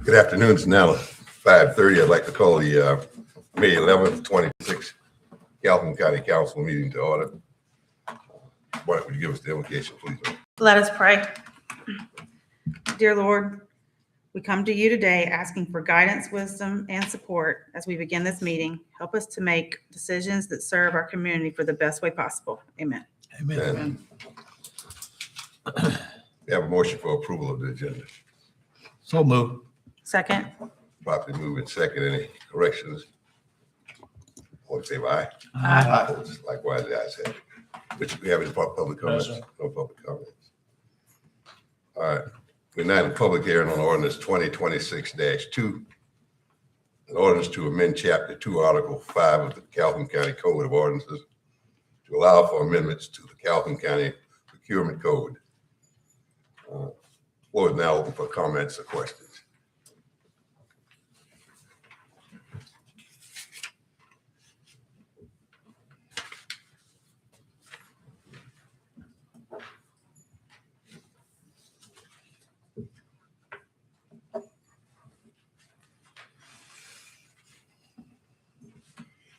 Good afternoon. It's now 5:30. I'd like to call the May 11th, 26 Calhoun County Council meeting to order. Why don't you give us the invocation, please? Let us pray. Dear Lord, we come to you today asking for guidance, wisdom, and support as we begin this meeting. Help us to make decisions that serve our community for the best way possible. Amen. Amen. We have a motion for approval of the agenda. So moved. Second. Properly moved and second. Any corrections? All in favor, aye. Aye. Opposed? Likewise, the ayes have it. Richard, we have any public comments? No public comments. All right. We're now in public hearing on ordinance 2026-2, an ordinance to amend Chapter 2, Article 5 of the Calhoun County Code of Ordinances to allow for amendments to the Calhoun County Procurement Code. Floor is now open for comments or questions.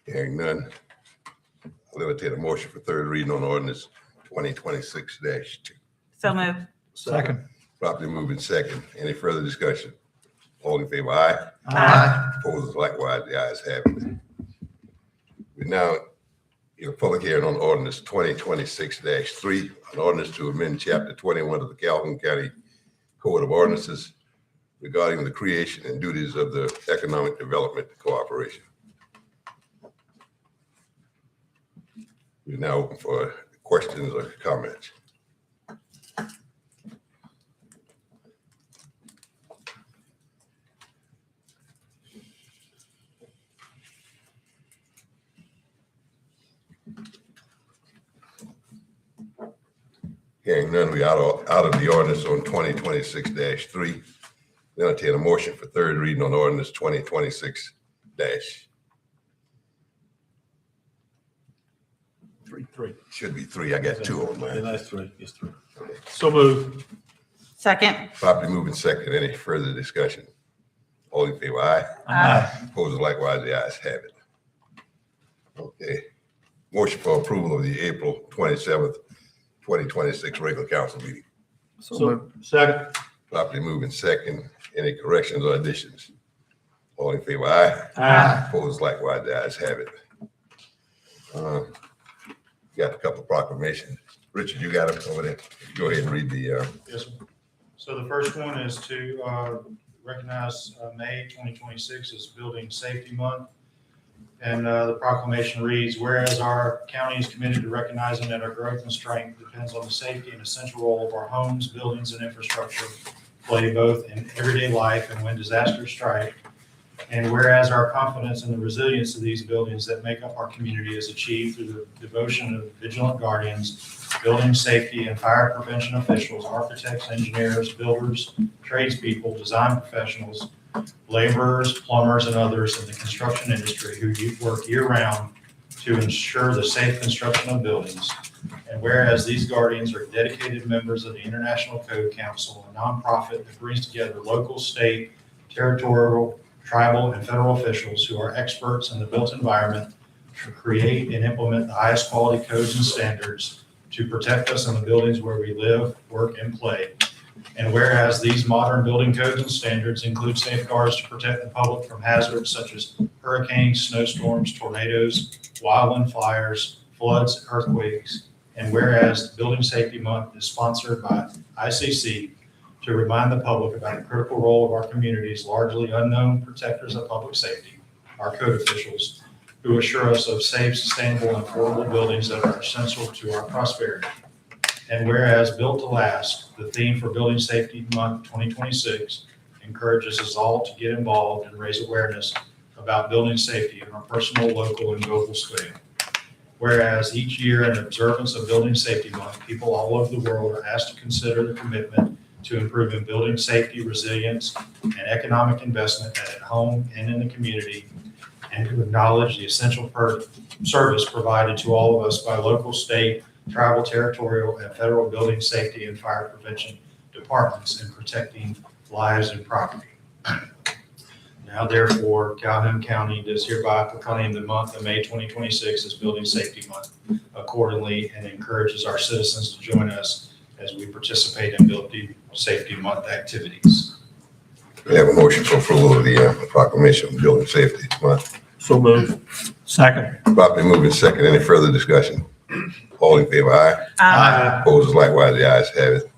Hearing none, I'll entertain a motion for third reading on ordinance 2026-2. So moved. Second. Properly moved in second. Any further discussion? All in favor, aye. Aye. Opposed, likewise, the ayes have it. We now in a public hearing on ordinance 2026-3, an ordinance to amend Chapter 21 of the Calhoun County Code of Ordinances regarding the creation and duties of the Economic Development Corporation. We're now open for questions or comments. Hearing none, we out of the ordinance on 2026-3. We entertain a motion for third reading on ordinance 2026 Three. should be 3. I got 2 on Yeah, mine. that's 3. It's 3. So moved. Second. Properly moving second. Any further discussion? All in favor, aye. Aye. Opposed, likewise, the ayes have it. Okay. Motion for approval of the April 27th, 2026 regular council meeting. So moved. Second. Properly moving second. Any corrections or additions? All in favor, aye. Aye. Opposed, likewise, the ayes have it. Got a couple of proclamations. Richard, you got them over there. Go ahead and read the, Yes, sir. So the first one is to recognize May 2026 as Building Safety Month. And the proclamation reads, whereas our county is committed to recognizing that our growth and strength depends on the safety and essential role of our homes, buildings, and infrastructure play both in everyday life and when disasters strike. And whereas our confidence in the resilience of these buildings that make up our community is achieved through the devotion of vigilant guardians, building safety and fire prevention officials, architects, engineers, builders, tradespeople, design professionals, laborers, plumbers, and others in the construction industry who work year-round to ensure the safe construction of buildings. And whereas these guardians are dedicated members of the International Code Council, a nonprofit that brings together local, state, territorial, tribal, and federal officials who are experts in the built environment to create and implement the highest quality codes and standards to protect us in the buildings where we live, work, and play. And whereas these modern building codes and standards include safeguards to protect the public from hazards such as hurricanes, snowstorms, tornadoes, wildland fires, floods, earthquakes. And whereas Building Safety Month is sponsored by ICC to remind the public about the critical role of our community's largely unknown protectors of public safety, our code officials, who assure us of safe, sustainable, and affordable buildings that are essential to our prosperity. And whereas Built to Last, the theme for Building Safety Month 2026, encourages us all to get involved and raise awareness about building safety on a personal, local, and global scale. Whereas each year in observance of Building Safety Month, people all over the world are asked to consider the commitment to improving building safety, resilience, and economic investment at home and in the community, and to acknowledge the essential service provided to all of us by local, state, tribal, territorial, and federal building safety and fire prevention departments in protecting lives and property. Now therefore, Calhoun County does hereby proclaim the month of May 2026 as Building Safety Month accordingly, and encourages our citizens to join us as we participate in Building Safety Month activities. We have a motion for approval of the proclamation of Building Safety Month. So moved. Second. Properly moved in second. Any further discussion? All in favor, aye. Opposed, likewise, the ayes have it.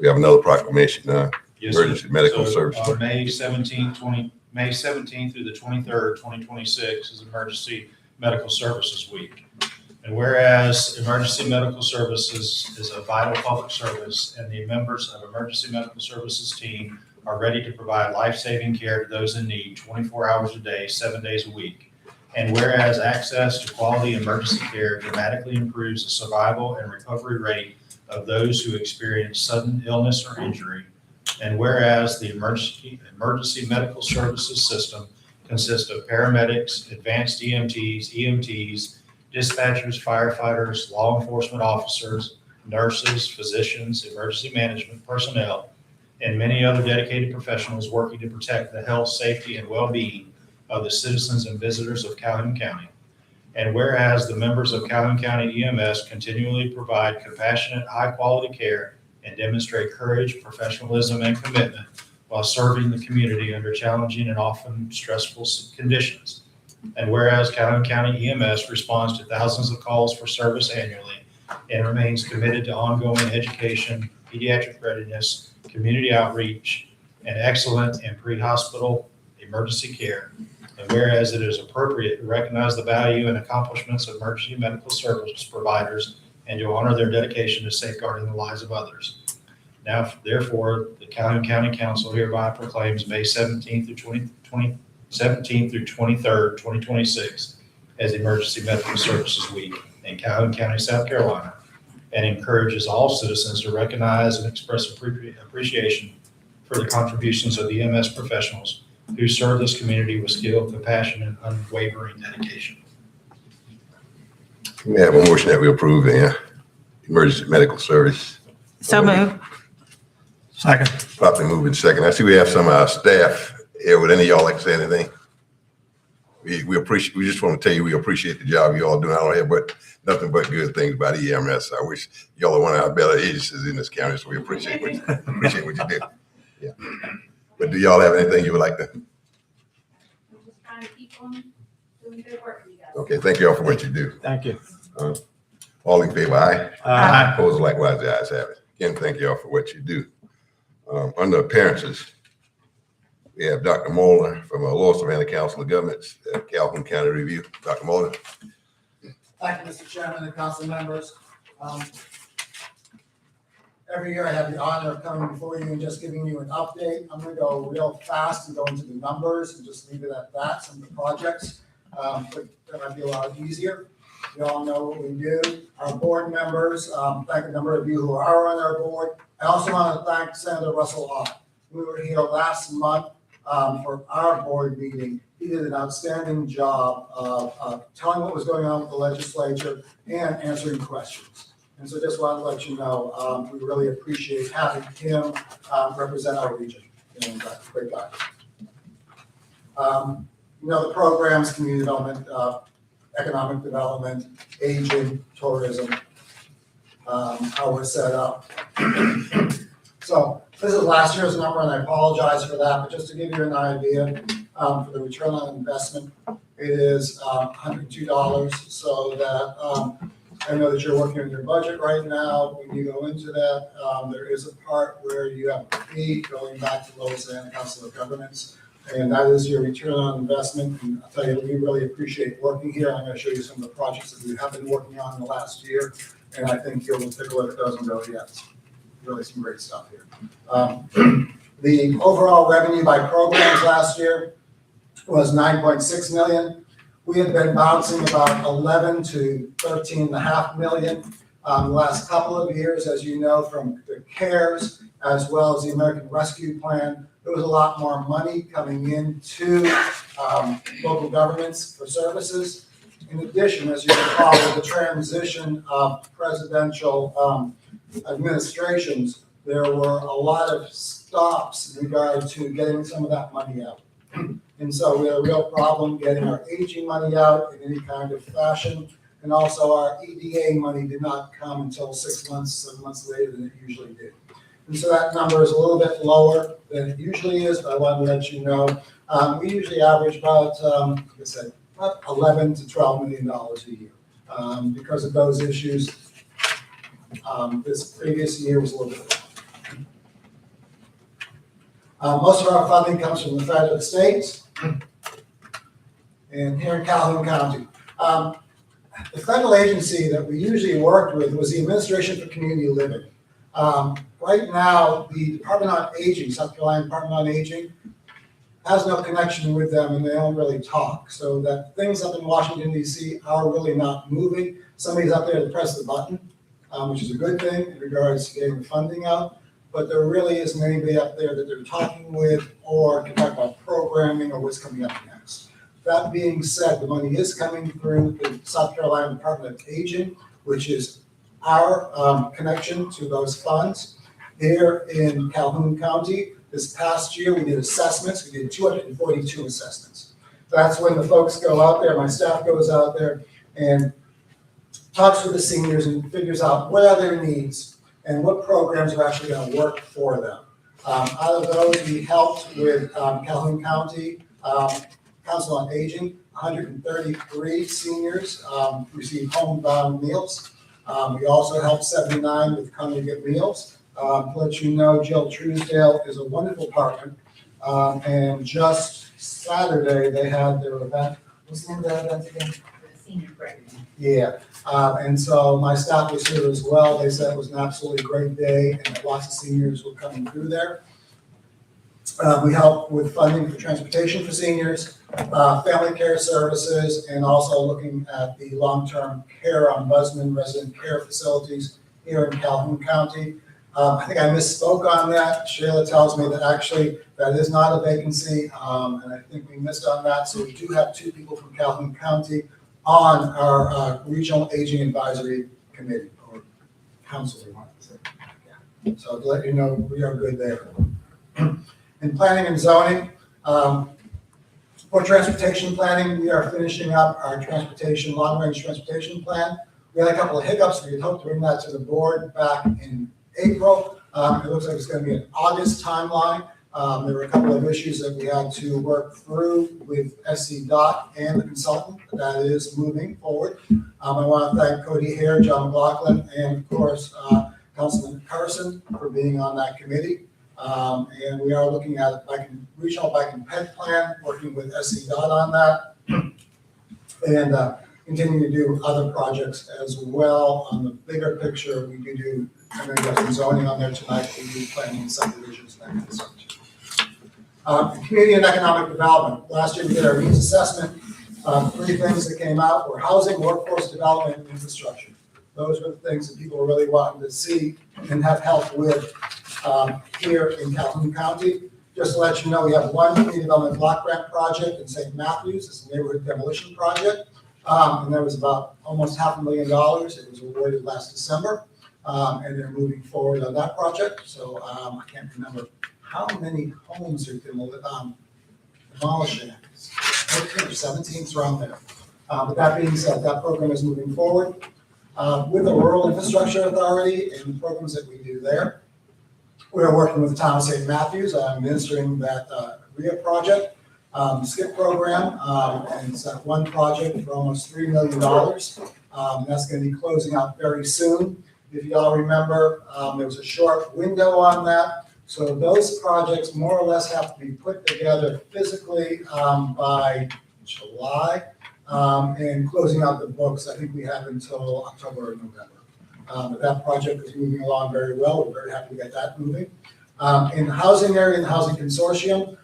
We have another proclamation, Yes, sir. emergency medical So, service. May 17th through the 23rd, 2026 is Emergency Medical Services Week. And whereas emergency medical services is a vital public service, and the members of Emergency Medical Services team are ready to provide life-saving care to those in need 24 hours a day, 7 days a week. And whereas access to quality emergency care dramatically improves the survival and recovery rate of those who experience sudden illness or injury. And whereas the emergency medical services system consists of paramedics, advanced EMTs, dispatchers, firefighters, law enforcement officers, nurses, physicians, emergency management personnel, and many other dedicated professionals working to protect the health, safety, and well-being of the citizens and visitors of Calhoun County. And whereas the members of Calhoun County EMS continually provide compassionate, high-quality care and demonstrate courage, professionalism, and commitment while serving the community under challenging and often stressful conditions. And whereas Calhoun County EMS responds to thousands of calls for service annually and remains committed to ongoing education, pediatric readiness, community outreach, and excellent and pre-hospital emergency care. And whereas it is appropriate to recognize the value and accomplishments of emergency medical service providers and to honor their dedication to safeguarding the lives of others. Now, therefore, the Calhoun County Council hereby proclaims May 17th through 23rd, 2026 as Emergency Medical Services Week in Calhoun County, South Carolina, and encourages all citizens to recognize and express appreciation for the contributions of the EMS professionals who serve this community with skill, compassion, and unwavering dedication. We have a motion that we approve the emergency medical service. So moved. Second. Properly moved in second. I see we have some of our staff here. Would any of y'all like to say anything? We just want to tell you we appreciate the job you all doing out here, but nothing but good things about EMS. I wish y'all are one of our better agencies in this county, so we appreciate what you do. Yeah. But do y'all have anything you would like to? We're just trying to keep on doing good work for you guys. Okay, thank you all for what you do. Thank you. All in favor, aye. Aye. Opposed, likewise, the ayes have it. Again, thank you all for what you do. Under appearances, we have Dr. Moeller from Lower Savannah Council of Governments, Calhoun County Review. Dr. Moeller. Thank you, Mr. Chairman and council members. Every year I have the honor of coming before you and just giving you an update. I'm going to go real fast and go into the numbers and just leave it at that, some of the projects. But that might be a lot easier. You all know what we do. Our board members, thank a number of you who are on our board. I also want to thank Senator Russell Ott. We were here last month for our board meeting. He did an outstanding job of telling what was going on with the legislature and answering questions. And so just wanted to let you know, we really appreciate having him represent our region. And great guy. The programs, community development, economic development, aging, tourism, how we're set up. So this is last year's number, and I apologize for that, but just to give you an idea, for the return on investment, it is $102, so that I know that you're working on your budget right now. When you go into that, there is a part where you have a fee going back to Lower Savannah Council of Governments, and that is your return on investment. And I'll tell you, we really appreciate working here. I'm going to show you some of the projects that we have been working on in the last year, and I think you'll take a look at those and go, yeah, it's really some great stuff here. The overall revenue by programs last year was $9.6 million. We have been bouncing about 11 to 13.5 million the last couple of years, as you know, from the CARES as well as the American Rescue Plan. There was a lot more money coming into local governments for services. In addition, as you recall, with the transition of presidential administrations, there were a lot of stops in regard to getting some of that money out. And so we had a real problem getting our aging money out in any kind of fashion. And also our EDA money did not come until 6 months, 7 months later than it usually did. And so that number is a little bit lower than it usually is, but I wanted to let you know. We usually average about, like I said, about $11 to $12 million a year. Because of those issues, this previous year was a little bit low. Most of our funding comes from the federal states and here in Calhoun County. The federal agency that we usually worked with was the Administration for Community Living. Right now, the Department on Aging, South Carolina Department on Aging, has no connection with them and they don't really talk. So that things up in Washington, D.C. are really not moving. Somebody's up there to press the button, which is a good thing in regards to getting the funding out. But there really isn't anybody up there that they're talking with or can talk about programming or what's coming up next. That being said, the money is coming through the South Carolina Department of Aging, which is our connection to those funds. Here in Calhoun County, this past year, we did assessments. We did 242 assessments. That's when the folks go out there, my staff goes out there and talks with the seniors and figures out what are their needs and what programs are actually going to work for them. Out of those, we helped with Calhoun County Council on Aging. 133 seniors received homebound meals. We also helped 79 with congregate meals. To let you know, Jill Truesdale is a wonderful partner. And just Saturday, they had their event. What's the name of that event again? Senior program. Yeah, and so my staff was here as well. They said it was an absolutely great day and that lots of seniors were coming through there. We help with funding for transportation for seniors, family care services, and also looking at the long-term care ombudsman resident care facilities here in Calhoun County. I think I misspoke on that. Shayla tells me that actually that is not a vacancy, and I think we missed on that. So we do have 2 people from Calhoun County on our Regional Aging Advisory Committee, or council, we want to say. Yeah. So to let you know, we are good there. In planning and zoning, for transportation planning, we are finishing up our transportation, long-range transportation plan. We had a couple of hiccups. We had hoped to bring that to the board back in April. It looks like it's going to be an August timeline. There were a couple of issues that we had to work through with SCDOT and the consultant. That is moving forward. I want to thank Cody Hare, John McLaughlin, and of course, Councilman Carson for being on that committee. And we are looking at a regional bike and ped plan, working with SCDOT on that. And continue to do other projects as well. On the bigger picture, we do, I'm going to get some zoning on there tonight. We do planning and subdivisions and that kind of stuff. Community and economic development. Last year we did our needs assessment. 3 things that came out were housing, workforce development, and infrastructure. Those were the things that people were really wanting to see and have help with here in Calhoun County. Just to let you know, we have one community development block grant project in St. Matthews. It's a neighborhood demolition project. And there was about almost $500,000. It was awarded last December. And they're moving forward on that project. So I can't remember how many homes are demolishing. 13 or 17 around there. But that being said, that program is moving forward. With the Rural Infrastructure Authority and the programs that we do there, we are working with the town of St. Matthews. I'm administering that RIA project, SKIP program, and it's that one project for almost $3 million. That's going to be closing out very soon. If you all remember, there was a short window on that. So those projects more or less have to be put together physically by July, and closing out the books, I think we have until October or November. But that project is moving along very well. We're very happy to get that moving. In the housing area, in the housing consortium,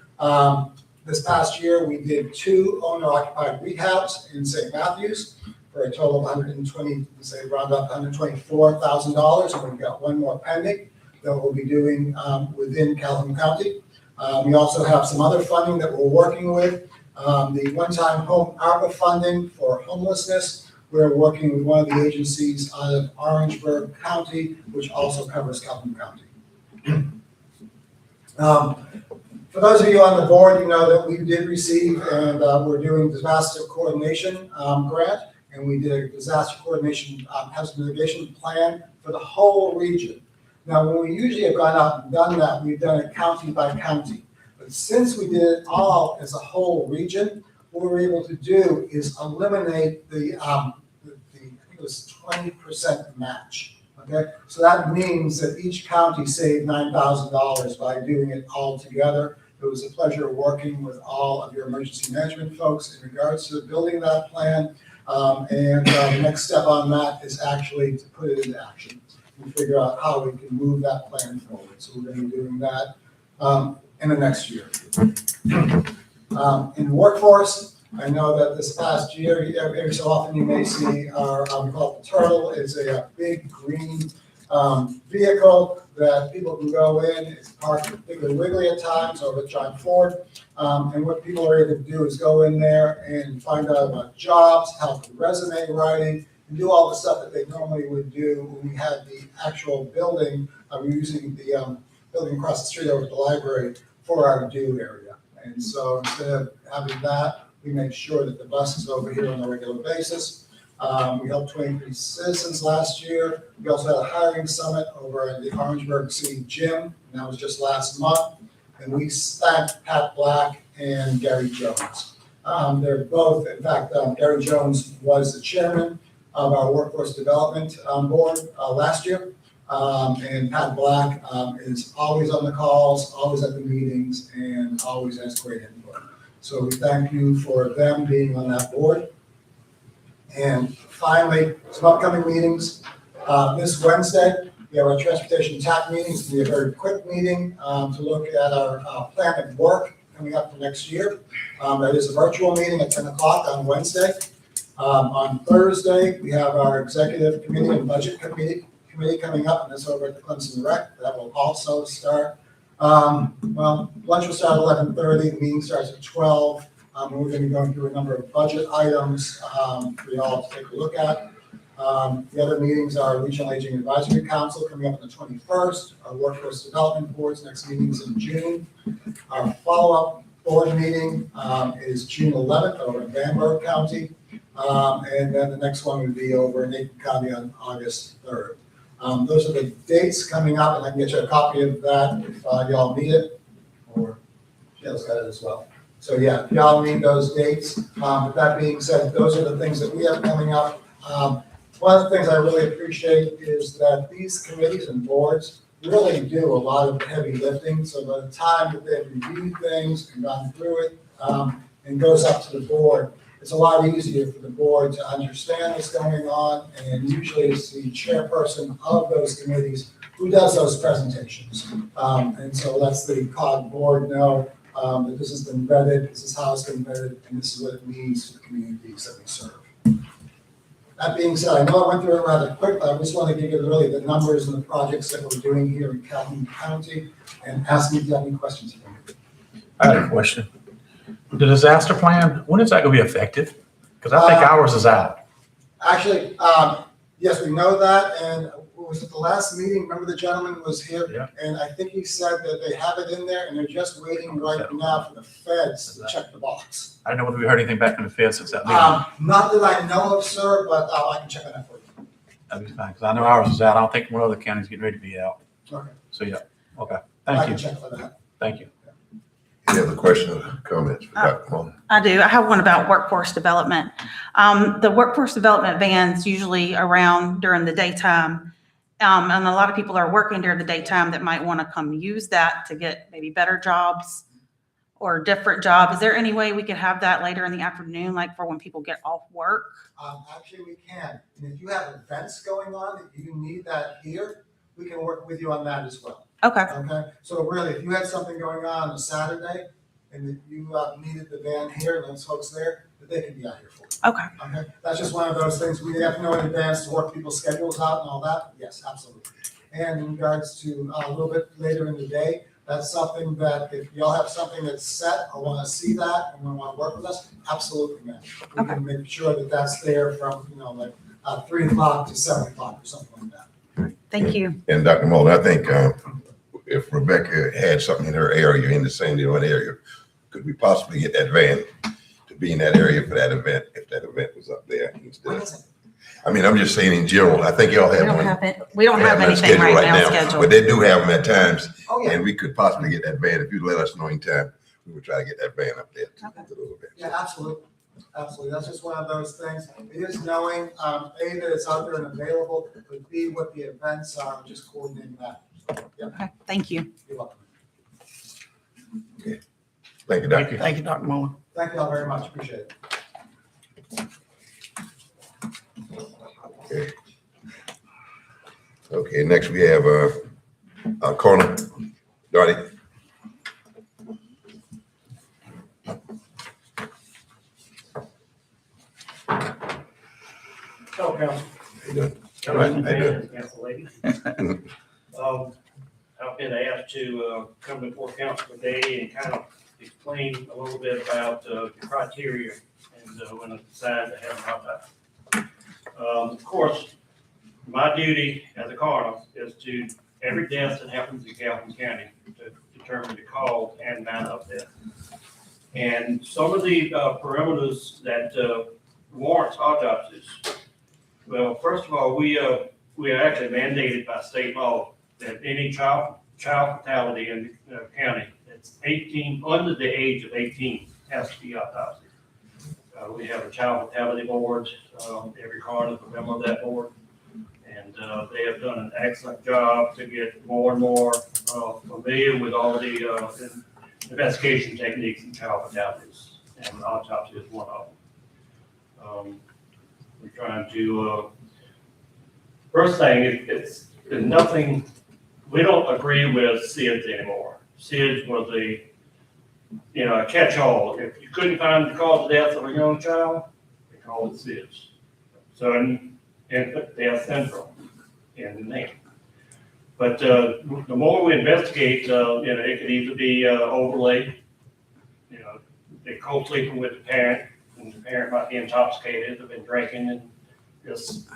this past year we did 2 owner-occupied rehabs in St. Matthews for a total of $124,000, and we've got 1 more pending that we'll be doing within Calhoun County. We also have some other funding that we're working with. The one-time home ARPA funding for homelessness. We're working with one of the agencies out of Orangeburg County, which also covers Calhoun County. For those of you on the board, you know that we did receive and we're doing disaster coordination grant, and we did a disaster coordination hazard mitigation plan for the whole region. Now, when we usually have gone out and done that, we've done it county by county. But since we did it all as a whole region, what we were able to do is eliminate the I think it was 20% match. Okay, so that means that each county saved $9,000 by doing it all together. It was a pleasure working with all of your emergency management folks in regards to building that plan. The next step on that is actually to put it into action and figure out how we can move that plan forward. So we're going to be doing that in the next year. In workforce, I know that this past year, every so often you may see our, we call it the Turtle. It's a big green vehicle that people can go in. It's parked at Piggly Wiggly at times over at John Ford. And what people are able to do is go in there and find out about jobs, help with resume writing, and do all the stuff that they normally would do when we had the actual building. We're using the building across the street over at the library for our do area. And so instead of having that, we make sure that the bus is over here on a regular basis. We helped 23 citizens last year. We also had a hiring summit over at the Orangeburg City Gym, and that was just last month. And we thanked Pat Black and Gary Jones. They're both, in fact, Gary Jones was the chairman of our workforce development board last year. And Pat Black is always on the calls, always at the meetings, and always has great input. So we thank you for them being on that board. And finally, some upcoming meetings. This Wednesday, we have our transportation TAC meeting. It's going to be a very quick meeting to look at our plan of work coming up for next year. That is a virtual meeting at 10 o'clock on Wednesday. On Thursday, we have our executive committee and budget committee coming up, and that's over at the Clemson Rec. That will also start. Well, lunch will start at 11:30. The meeting starts at 12. We're going to be going through a number of budget items for y'all to take a look at. The other meetings are Regional Aging Advisory Council coming up on the 21st. Our Workforce Development Board's next meeting is in June. Our follow-up board meeting is June 11th over in Bamberg County. And then the next one would be over in Aiken County on August 3rd. Those are the dates coming up, and I can get you a copy of that if y'all need it, or Jill's got it as well. So yeah, if y'all need those dates. With that being said, those are the things that we have coming up. One of the things I really appreciate is that these committees and boards really do a lot of heavy lifting. So by the time that they've reviewed things and gone through it and goes up to the board, it's a lot easier for the board to understand what's going on. And usually it's the chairperson of those committees who does those presentations. And so lets the COG board know that this has been vetted, this is how it's been vetted, and this is what it means to the communities that we serve. That being said, I know I went through it rather quick, but I just want to give you really the numbers and the projects that we're doing here in Calhoun County and ask me if you have any questions for me. I had a question. The disaster plan, when is that going to be effective? Because I think ours is out. Actually, yes, we know that, and was it the last meeting? Remember the gentleman was here? Yeah. And I think he said that they have it in there, and they're just waiting right now for the feds to check the box. I don't know whether we heard anything back from the Fed since that meeting. Not that I know of, sir, but I can check on that for you. That'd be fine, because I know ours is out. I don't think one other county's getting ready to be out. Okay. So, yeah, okay. I Thank can you. check for that. Thank you. Any other questions or comments for Dr. Moore? I do. I have one about workforce development. The workforce development van's usually around during the daytime. And a lot of people are working during the daytime that might want to come use that to get maybe better jobs or different job. Is there any way we could have that later in the afternoon, like for when people get off work? Actually, we can. And if you have events going on that you need that here, we can work with you on that as well. Okay. Okay, so really, if you had something going on a Saturday and that you needed the van here and those folks there, that they can be out here for you. Okay. Okay, that's just one of those things we have to know in advance to work people's schedules out and all that. Yes, absolutely. And in regards to a little bit later in the day, that's something that if y'all have something that's set or want to see that and want to work with us, absolutely, man. We can make sure that that's there from, like 3 o'clock to 7 o'clock or something like that. Thank you. And Dr. Moore, I think if Rebecca had something in her area, in the San Diego area, could we possibly get that van to be in that area for that event, if that event was up there instead? I mean, I'm just saying in general, I think y'all We have don't one. have it, we don't have none anything scheduled right now But scheduled. they do have them at times, Oh, yeah, and we could possibly get that van, if you let us know in time, we would try to get that van up there a little bit. yeah, absolutely. Absolutely. That's just one of those things. It is knowing, A, that it's out there and available, but B, what the events are, just coordinating that. So, yeah, Okay, thank you. you're welcome. Thank you, Doctor. Thank you, Dr. Moore. Thank you all very much. Appreciate it. Okay. Okay, next we have, Connor, Dottie. Hello, Council. How you doing? All right, how you doing? Council lady. I've been asked to come before council today and kind of explain a little bit about the criteria and when I decide to have an autopsy. Of course, my duty as a coroner is to, every death that happens in Calhoun County, to determine the cause and manner of death. And some of the parameters that warrants autopsies. Well, first of all, we are actually mandated by state law that any child fatality in the county that's 18, under the age of 18, has to be autopsied. We have a child fatality board. Every coroner is a member of that board. And they have done an excellent job to get more and more familiar with all the investigation techniques in child fatalities. And autopsy is one of them. We're trying to, first thing, it's nothing, we don't agree with SIDS anymore. SIDS was a catch-all. If you couldn't find the cause of death of a young child, they called it SIDS. Sudden infant death syndrome in the name. But the more we investigate, it could either be overlay, they're co-sleeping with the parent, and the parent might be intoxicated, they've been drinking, and just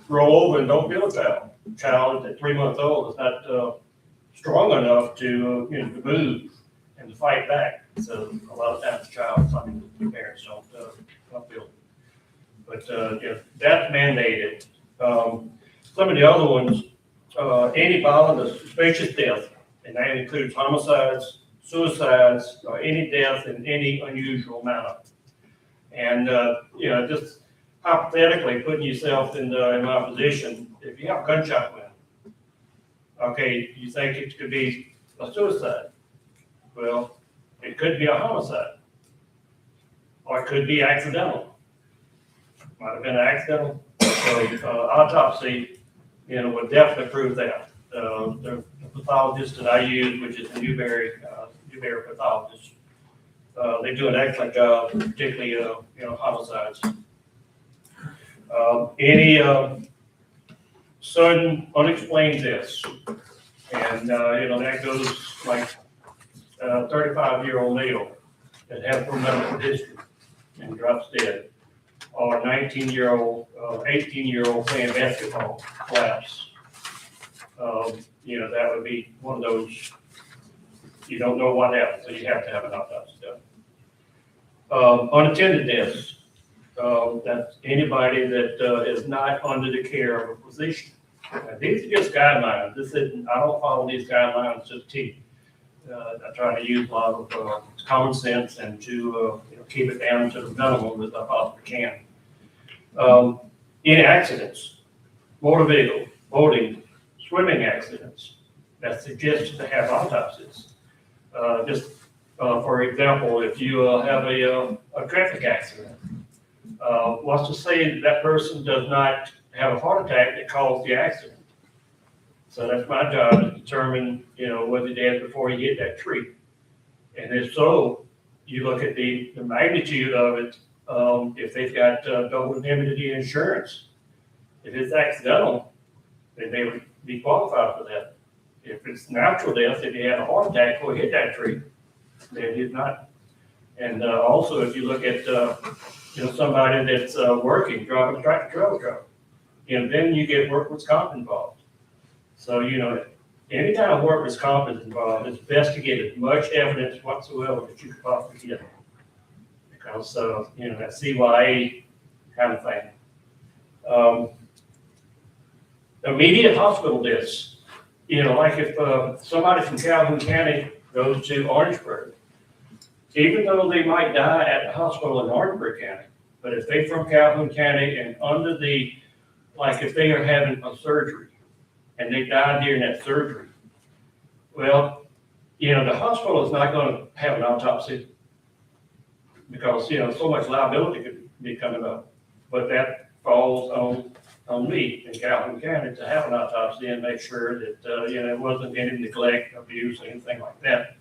roll over and don't feel a child. Child at 3 months old is not strong enough to to move and to fight back. So a lot of times the child, something the parents don't feel. But that's mandated. Some of the other ones, any violent or suspicious death, and that includes homicides, suicides, or any death in any unusual manner. And just hypothetically putting yourself in my position, if you have a gunshot wound, okay, you think it could be a suicide. Well, it could be a homicide, or it could be accidental. Might have been accidental. So autopsy, would definitely prove that. The pathologist that I use, which is a Newberry pathologist, they do an excellent job, particularly homicides. Any sudden unexplained deaths, and that goes like 35-year-old male that has no medical history and drops dead, or 19-year-old, 18-year-old playing basketball collapse. That would be one of those, you don't know what happened, so you have to have an autopsy done. Unattended deaths, that's anybody that is not under the care of a physician. Now, these are just guidelines. I don't follow these guidelines to the T. I try to use a lot of common sense and to keep it down to the minimum as I possibly can. Any accidents, motor vehicle, boating, swimming accidents that suggested to have autopsies. For example, if you have a traffic accident, let's just say that person does not have a heart attack that caused the accident. So that's my job to determine, whether he did before he hit that tree. And if so, you look at the magnitude of it. If they've got double indemnity insurance, if it's accidental, then they would be qualified for that. If it's natural death, if he had a heart attack before he hit that tree, then he's not. And also, if you look at somebody that's working, driving a tractor trailer truck, then you get workman's comp involved. So anytime workers' comp is involved, it's best to get as much evidence whatsoever that you could possibly get. Because, you know, that CYA kind of thing. Immediate hospital deaths, you know, like if somebody from Calhoun County goes to Orangeburg, even though they might die at the hospital in Orangeburg County, but if they're from Calhoun County and under the, like if they are having a surgery and they die during that surgery, well, you know, the hospital is not going to have an autopsy because, you know, so much liability could be coming up. But that falls on me in Calhoun County to have an autopsy and make sure that, you know, it wasn't any neglect, abuse, anything like that.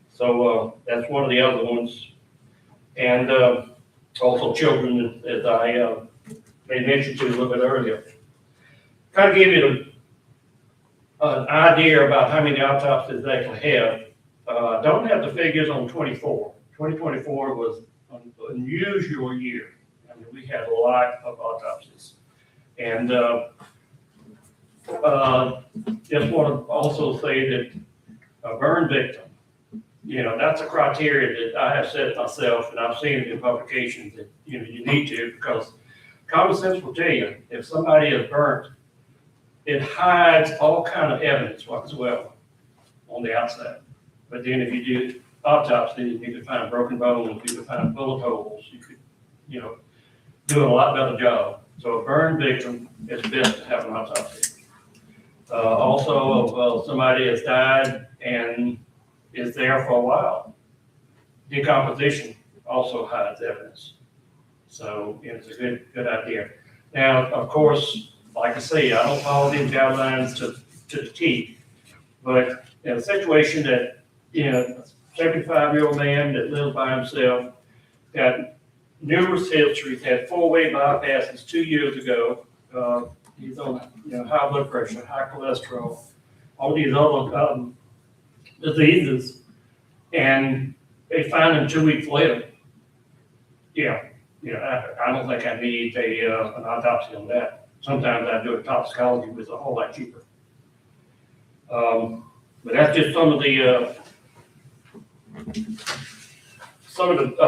So that's one of the other ones. And also children, as I made mention to a little bit earlier. Kind of give you an idea about how many autopsies they can have. Don't have the figures on 24. 2024 was an unusual year. I mean, we had a lot of autopsies. And just want to also say that a burn victim, you know, that's a criteria that I have set myself, and I've seen it in publications that, you know, you need to, because common sense will tell you, if somebody is burnt, it hides all kind of evidence whatsoever on the outside. But then if you do autopsy, you could find broken bones, you could find bullet holes, you could, you know, do a lot better job. So a burn victim, it's best to have an autopsy. Also, somebody has died and is there for a while. Decomposition also hides evidence. So it's a good idea. Now, of course, like I say, I don't follow these guidelines to the T, but in a situation that, you know, a 75-year-old man that lives by himself, got numerous histories, had 4-way bypasses 2 years ago. He's on, you know, high blood pressure, high cholesterol, all these other diseases, and they find him 2 weeks later. Yeah, I don't think I need an autopsy on that. Sometimes I do a toxicology, which is a whole lot cheaper. But that's just some of the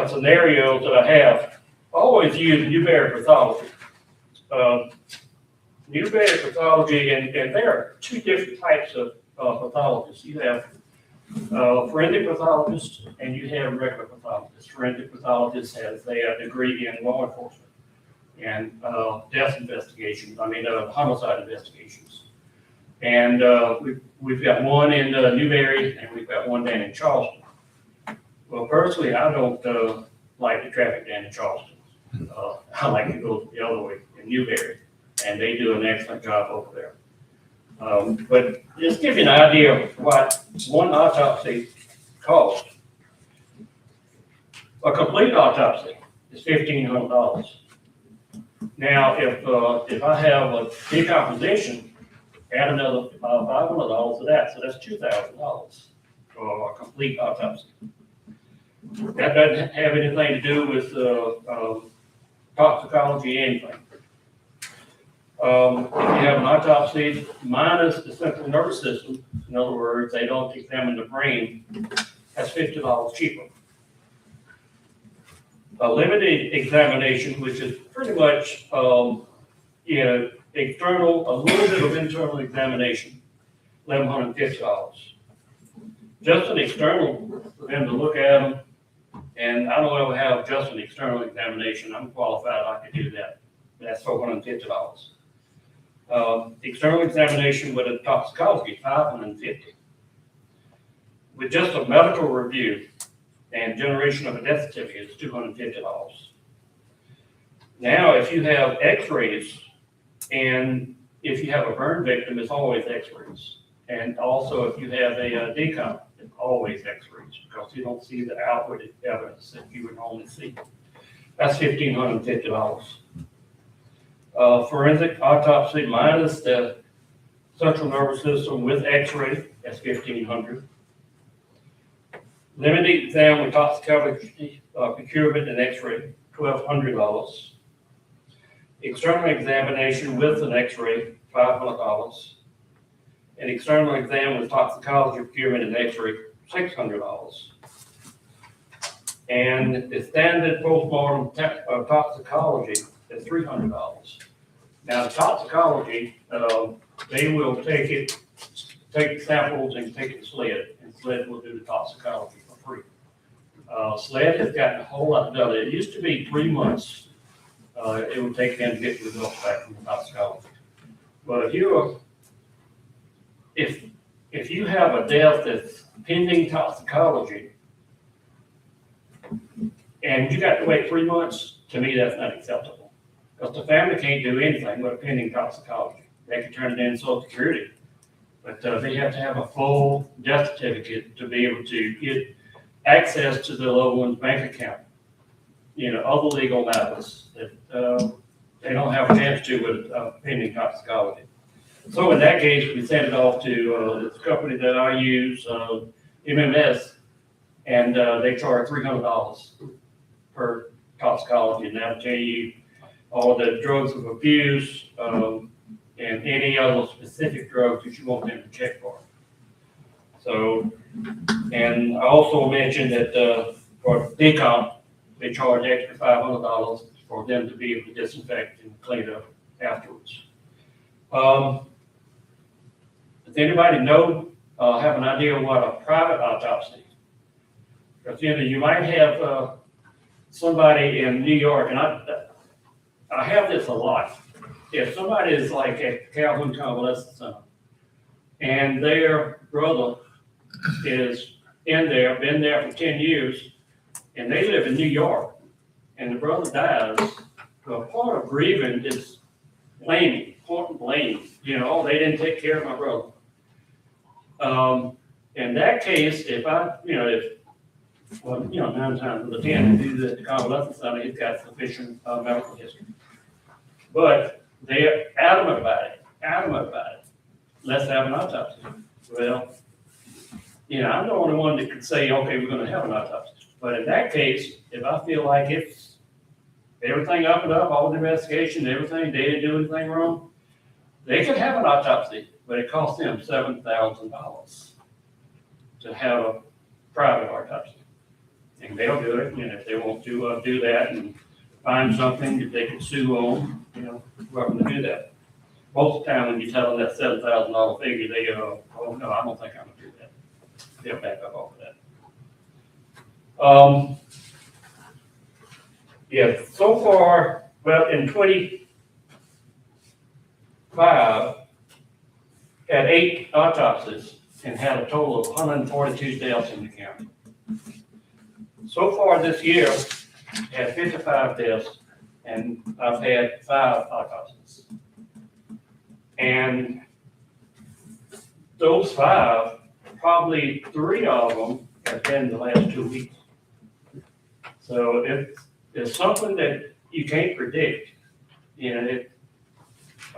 scenarios that I have. I always use numeric pathology. Numeric pathology, and there are 2 different types of pathologists. You have forensic pathologists and you have regular pathologists. Forensic pathologists has a degree in law enforcement and death investigations, homicide investigations. And we've got one in Newberry and we've got one down in Charleston. Well, personally, I don't like the traffic down in Charleston. I like to go the other way in Newberry, and they do an excellent job over there. But just give you an idea of what one autopsy costs. A complete autopsy is $1,500. Now, if I have a decomposition, add another $500 to that, so that's $2,000 for a complete autopsy. That doesn't have anything to do with toxicology or anything. If you have an autopsy minus the central nervous system, in other words, they don't examine the brain, that's $50 cheaper. A limited examination, which is pretty much, external, a little bit of internal examination, $1,150. Just an external, for them to look at them, and I don't ever have just an external examination. I'm qualified, I can do that. That's $450. External examination with a toxicology, $550. With just a medical review and generation of a death certificate, it's $250. Now, if you have x-rays, and if you have a burn victim, it's always x-rays. And also, if you have a decomp, it's always x-rays, because you don't see the outward evidence that you would normally see. That's $1,550. Forensic autopsy minus the central nervous system with x-ray, that's $1,500. Limited exam with toxicology, procurement and x-ray, $1,200. External examination with an x-ray, $500. An external exam with toxicology, procurement, and X-ray, $600. And the standard postmortem toxicology is $300. Now, the toxicology, they will take samples and take it to SLED, and SLED will do the toxicology for free. SLED has gotten a whole lot done. It used to be 3 months. It would take them to get the results back from the toxicology. But if you have a death that's pending toxicology, and you got to wait 3 months, to me, that's not acceptable. Because the family can't do anything with a pending toxicology. They can turn it in Social Security. But they have to have a full death certificate to be able to get access to the loved one's bank account. Other legal matters that they don't have a chance to with pending toxicology. So in that case, we sent it off to this company that I use, MMS, and they charge $300 per toxicology, and that'll tell you all the drugs of abuse, and any other specific drugs that you want them to check for. So, and I also mentioned that for decomp, they charge extra $500 for them to be able to disinfect and clean up afterwards. Does anybody have an idea what a private autopsy? Because you might have somebody in New York, and I have this a lot. If somebody is like at Calhoun Convalescent Center, and their brother is in there, been there for 10 years, and they live in New York, and the brother dies, well, part of grieving is blaming, point and blame. They didn't take care of my brother. In that case, if 9 times out of 10, do the convalescent center, he's got sufficient medical history. But they're adamant about it. Let's have an autopsy. Well, I'm the only one that could say, okay, we're going to have an autopsy. But in that case, if I feel like it's everything up and up, all the investigation, everything, they didn't do anything wrong, they could have an autopsy, but it costs them $7,000 to have a private autopsy. And they'll do it, and if they want to do that and find something that they can sue on, welcome to do that. Most of the time when you tell them that $7,000 figure, they go, oh, no, I don't think I'm going to do that. They'll back up off of that. So far, well, in 25, had 8 autopsies and had a total of 142 deaths in the county. So far this year, had 55 deaths, and I've had 5 autopsies. And those 5, probably 3 of them have been the last 2 weeks. So it's something that you can't predict.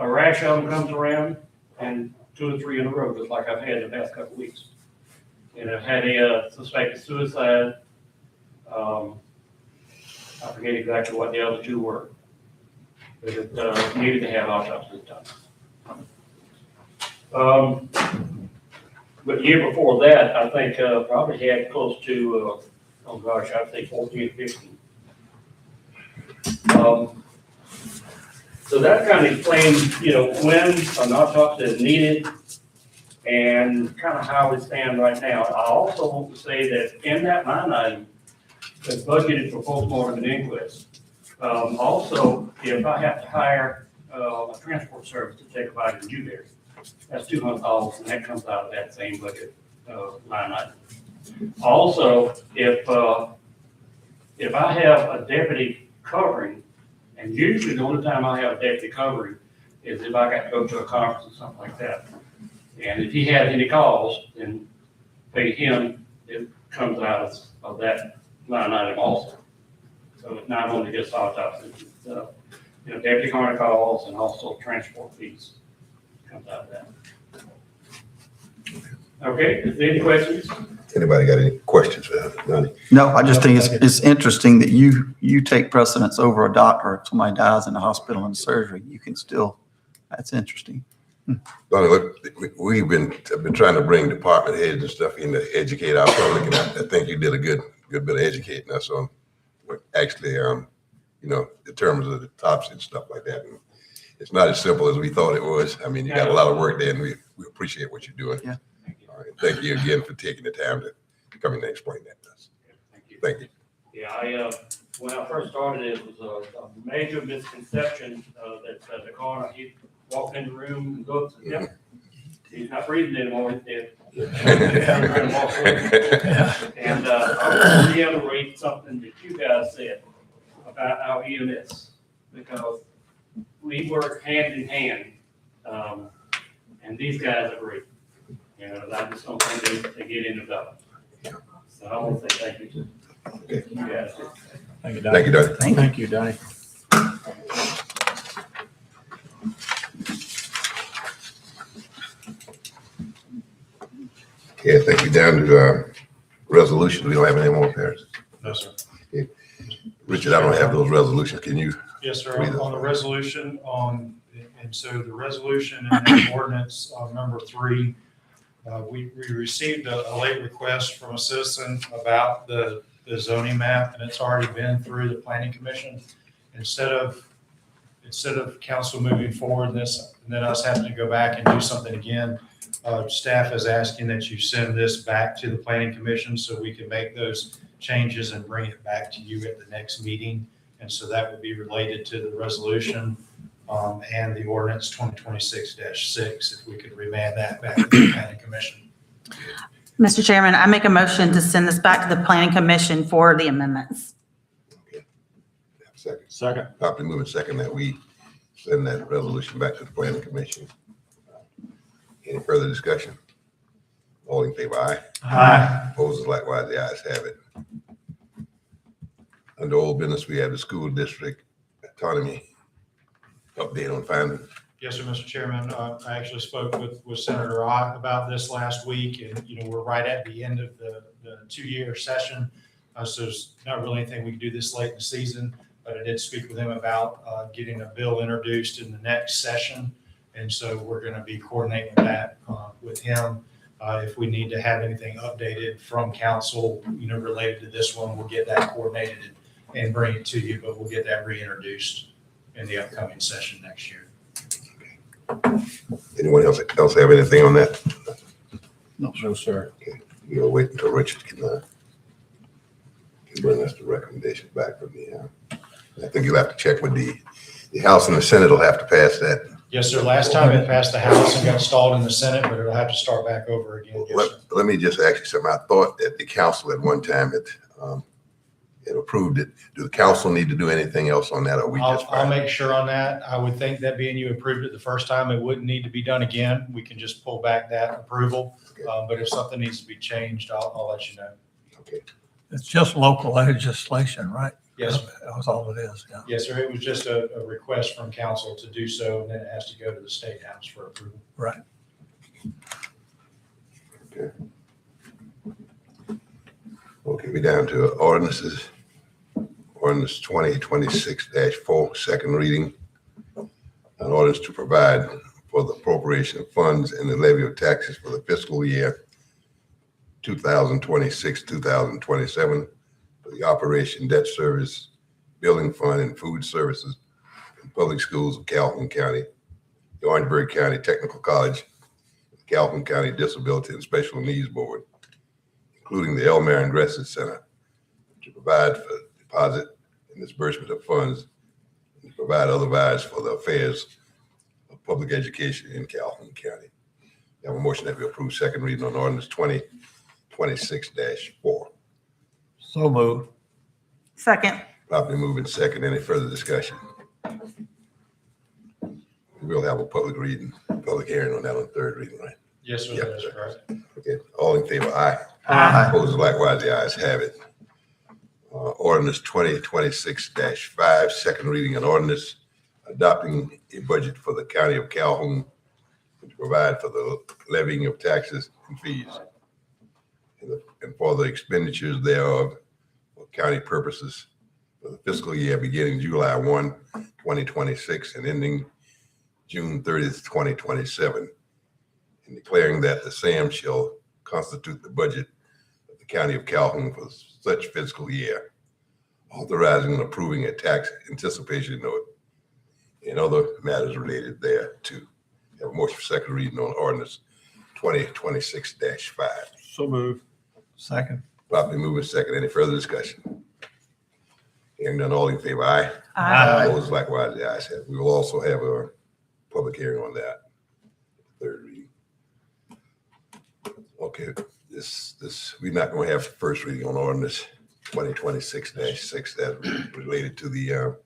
A rash of them comes around, and 2 or 3 in a row, just like I've had the past couple of weeks. I've had a suspected suicide. I forget exactly what the other 2 were, but it needed to have autopsies done. But the year before that, I think probably had close to, I'd say 14 or 15. So that kind of explains, when an autopsy is needed and kind of how we stand right now. I also want to say that in that line item that's budgeted for postmortem and inquest, also, if I have to hire a transport service to take a body to Dewberry, that's $200, and that comes out of that same budget line item. Also, if I have a deputy covering, and usually the only time I have a deputy covering is if I got to go to a conference or something like that. And if he has any calls, then pay him, it comes out of that line item also. So it's not only just autopsy, it's deputy coroner calls and also transport fees comes out of that. Okay, is there any questions? Anybody got any questions for Donnie? No, I just think it's interesting that you take precedence over a doctor. If somebody dies in the hospital in surgery, you can still, that's interesting. Donnie, look, we've been trying to bring department heads and stuff in to educate our public, and I think you did a good bit of educating us on what actually, in terms of the tops and stuff like that. And it's not as simple as we thought it was. I mean, you got a lot of work there, and we appreciate what you're doing. Yeah. All right. Thank you again for taking the time to come in and explain that to us. Thank you. Yeah, when I first started, it was a major misconception that the coroner, he walked in the room and looked, yeah, he's not breathing anymore, he's dead. And I want to reiterate something that you guys said about our EMS, because we work hand in hand, and these guys are great. I just don't think they get in the double. So I want to say thank you to you guys. Thank you, Donnie. Thank you, Donnie. Thank you, Donnie. Okay, I think we're down to resolutions. We don't have any more, Paris. No, sir. Richard, I don't have those resolutions. Can you? Yes, sir. On the resolution, and so the resolution and ordinance number 3, we received a late request from a citizen about the zoning map, and it's already been through the planning commission. Instead of council moving forward this, and then us having to go back and do something again, staff is asking that you send this back to the planning commission so we can make those changes and bring it back to you at the next meeting. And so that would be related to the resolution and the ordinance 2026-6, if we could remand that back to the planning commission. Mr. Chairman, I make a motion to send this back to the planning commission for the amendments. Second. Properly moving second that we send that resolution back to the planning commission. Any further discussion? All in favor, aye. Aye. Opposed, likewise, the ayes have it. Under old business, we have the school district autonomy update on findings. Yes, sir, Mr. Chairman. I actually spoke with Senator Ott about this last week, and, we're right at the end of the 2-year session. So there's not really anything we can do this late in the season, but I did speak with him about getting a bill introduced in the next session. And so we're going to be coordinating that with him. If we need to have anything updated from council, related to this one, we'll get that coordinated and bring it to you, but we'll get that reintroduced in the upcoming session next year. Anyone else have anything on that? No, sir. We'll wait until Richard can bring us the recommendation back from the, I think you'll have to check with the House and the Senate will have to pass that. Yes, sir. Last time it passed the House and got stalled in the Senate, but it'll have to start back over again. Yes, sir. Let me just ask you something. I thought that the council at one time it approved it. Do the council need to do anything else on that, or we just? I'll make sure on that. I would think that being you approved it the first time, it wouldn't need to be done again. We can just pull back that approval. Okay. But if something needs to be changed, I'll let you know. Okay. It's just local legislation, right? Yes, sir. That's all it is, yeah. Yes, sir. It was just a request from council to do so, and then it has to go to the State House for approval. Right. Okay. Okay, we're down to ordinances. Ordinance 2026-4, second reading. An ordinance to provide for the appropriation of funds and the levy of taxes for the fiscal year 2026, 2027 for the operation, debt service, building fund, and food services in public schools of Calhoun County, the Orangeburg County Technical College, the Calhoun County Disability and Special Needs Board, including the El Marion Graduate Center, to provide for deposit and disbursement of funds and provide otherwise for the affairs of public education in Calhoun County. We have a motion that we approve second reading on ordinance 2026-4. So moved. Second. Properly moving second. Any further discussion? We'll have a public hearing on that on third reading, right? Yes, sir. Yep. That is correct. Okay, all in favor, aye. Aye. Opposed, likewise, the ayes have it. Ordinance 2026-5, second reading, an ordinance adopting a budget for the county of Calhoun to provide for the levying of taxes and fees and for the expenditures thereof for county purposes for the fiscal year beginning July 1, 2026 and ending June 30th, 2027, and declaring that the SAM shall constitute the budget of the County of Calhoun for such fiscal year, authorizing and approving a tax anticipation note and other matters related thereto. Have a motion for second reading on ordinance 2026-5. So move. Second. Properly moving second. Any further discussion? Hearing none, all in favor, aye. Aye. Opposed, likewise, the ayes have it. We will also have a public hearing on that. Third reading. Okay, we're not going to have first reading on ordinance 2026-6 that related to the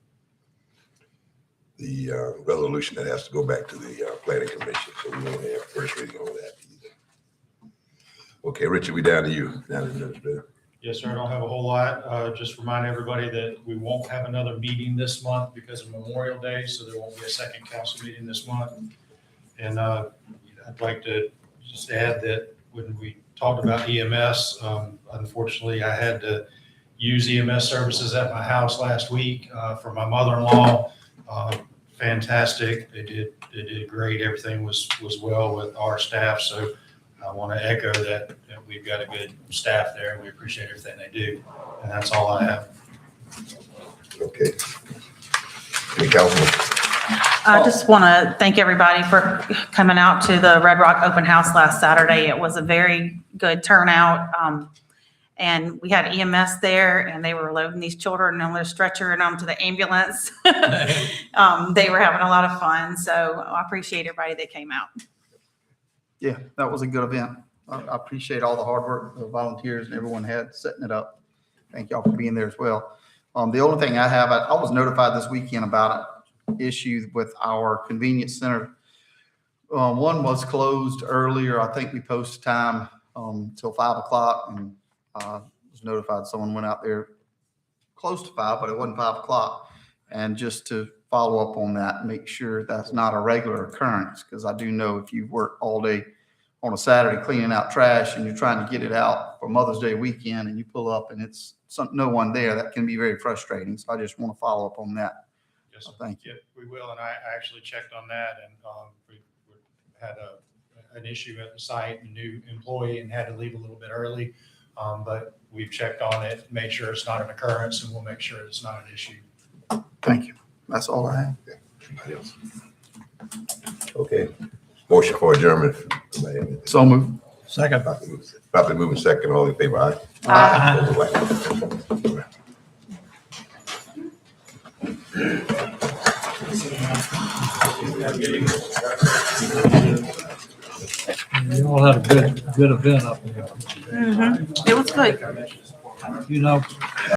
resolution that has to go back to the planning commission. So we won't have first reading on that either. Okay, Richard, we down to you. Down to Administrator. Yes, sir, I don't have a whole lot. Just remind everybody that we won't have another meeting this month because of Memorial Day, so there won't be a second council meeting this month. And I'd like to just add that when we talked about EMS, unfortunately, I had to use EMS services at my house last week for my mother-in-law. Fantastic. They did great. Everything was well with our staff. So I want to echo that we've got a good staff there. We appreciate everything they do. And that's all I have. Okay. Any councilman? I just want to thank everybody for coming out to the Red Rock Open House last Saturday. It was a very good turnout. And we had EMS there, and they were loading these children on their stretcher and onto the ambulance. They were having a lot of fun. So I appreciate everybody that came out. Yeah, that was a good event. I appreciate all the hard work the volunteers and everyone had setting it up. Thank y'all for being there as well. The only thing I have, I was notified this weekend about an issue with our convenience center. One was closed earlier. I think we posted time till 5 o'clock, and was notified someone went out there close to 5, but it wasn't 5 o'clock. And just to follow up on that, make sure that's not a regular occurrence, because I do know if you work all day on a Saturday cleaning out trash and you're trying to get it out for Mother's Day weekend and you pull up and it's no one there, that can be very frustrating. So I just want to follow up on that. Yes, sir. Thank you. Yeah, we will. And I actually checked on that, and we had an issue at the site, a new employee, and had to leave a little bit early. But we've checked on it, made sure it's not an occurrence, and we'll make sure it's not an issue. Thank you. That's all I have. Anybody else? Okay. Motion for adjournment. So move. Second. Properly moving second. All in favor, aye. Aye. Opposed, likewise. You all had a good event up there. It was good. You know,